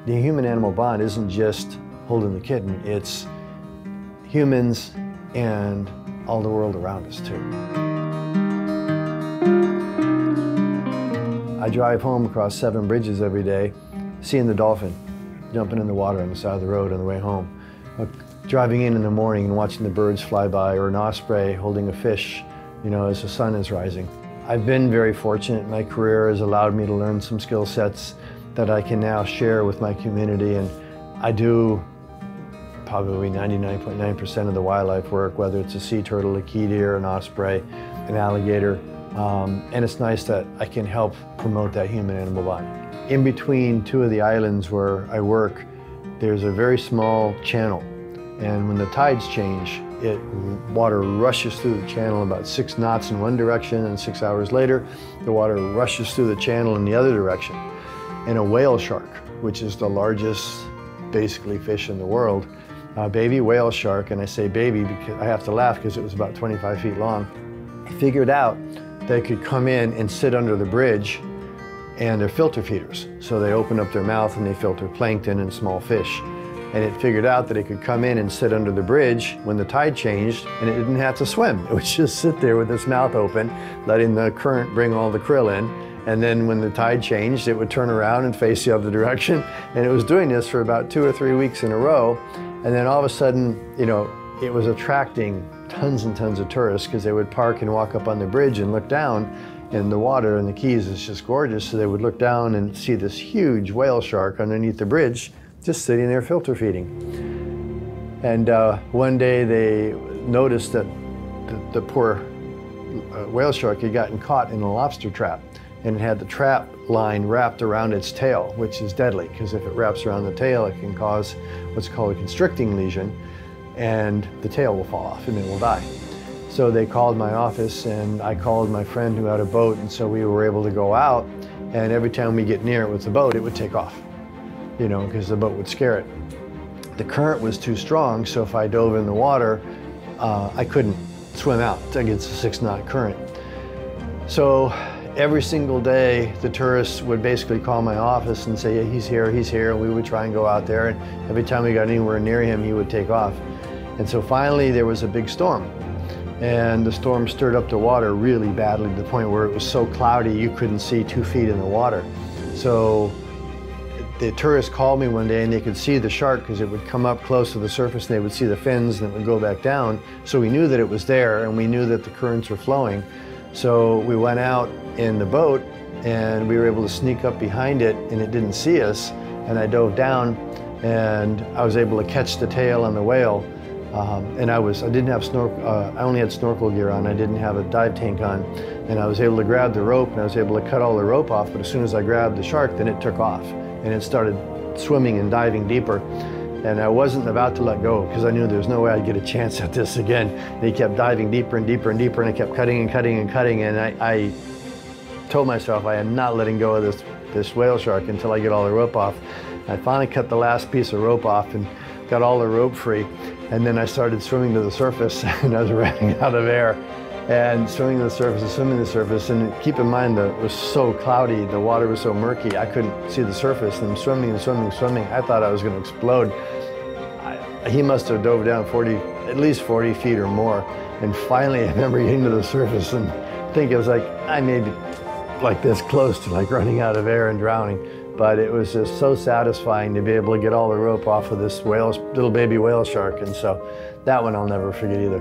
The human-animal bond isn't just holding the kitten, it's humans and all the world around us too. I drive home across 7 bridges every day, seeing the dolphin jumping in the water on the side of the road on the way home. Driving in the morning and watching the birds fly by, or an osprey holding a fish, you know, as the sun is rising. I've been very fortunate. My career has allowed me to learn some skill sets that I can now share with my community, and I do probably 99.9% of the wildlife work, whether it's a sea turtle, a key deer, an osprey, an alligator, and it's nice that I can help promote that human-animal bond. In between 2 of the islands where I work, there's a very small channel, and when the tides change, water rushes through the channel about 6 knots in one direction, and 6 hours later, the water rushes through the channel in the other direction. And a whale shark, which is the largest, basically, fish in the world, a baby whale shark, and I say baby because I have to laugh because it was about 25 feet long, figured out they could come in and sit under the bridge, and they're filter feeders. So they open up their mouth and they filter plankton and small fish. And it figured out that it could come in and sit under the bridge when the tide changed, and it didn't have to swim. It would just sit there with its mouth open, letting the current bring all the krill in. And then when the tide changed, it would turn around and face the other direction. And it was doing this for about 2 or 3 weeks in a row. And then all of a sudden, you know, it was attracting tons and tons of tourists because they would park and walk up on the bridge and look down, and the water in the Keys is just gorgeous. So they would look down and see this huge whale shark underneath the bridge, just sitting there filter feeding. And one day they noticed that the poor whale shark had gotten caught in a lobster trap, and it had the trap line wrapped around its tail, which is deadly, because if it wraps around the tail, it can cause what's called a constricting lesion, and the tail will fall off and it will die. So they called my office, and I called my friend who had a boat, and so we were able to go out, and every time we get near it with the boat, it would take off, you know, because the boat would scare it. The current was too strong, so if I dove in the water, I couldn't swim out against a 6-knot current. So every single day, the tourists would basically call my office and say, yeah, he's here, and we would try and go out there, and every time we got anywhere near him, he would take off. And so finally, there was a big storm, and the storm stirred up the water really badly, to the point where it was so cloudy you couldn't see 2 feet in the water. So the tourists called me one day, and they could see the shark because it would come up close to the surface, and they would see the fins, and it would go back down. So we knew that it was there, and we knew that the currents were flowing. So we went out in the boat, and we were able to sneak up behind it, and it didn't see us. And I dove down, and I was able to catch the tail on the whale. And I didn't have I only had snorkel gear on. I didn't have a dive tank on, and I was able to grab the rope, and I was able to cut all the rope off. But as soon as I grabbed the shark, then it took off, and it started swimming and diving deeper. And I wasn't about to let go because I knew there was no way I'd get a chance at this again. And he kept diving deeper and deeper and deeper, and I kept cutting and cutting and cutting. And I told myself I am not letting go of this whale shark until I get all the rope off. I finally cut the last piece of rope off and got all the rope free. And then I started swimming to the surface, and I was running out of air. And swimming to the surface and swimming to the surface. And keep in mind that it was so cloudy, the water was so murky, I couldn't see the surface. And I'm swimming and swimming and swimming. I thought I was going to explode. He must have dove down at least 40 feet or more. And finally, I remember getting to the surface and think it was like, I may be like this close to like running out of air and drowning. But it was just so satisfying to be able to get all the rope off of this little baby whale shark. And so that one I'll never forget either.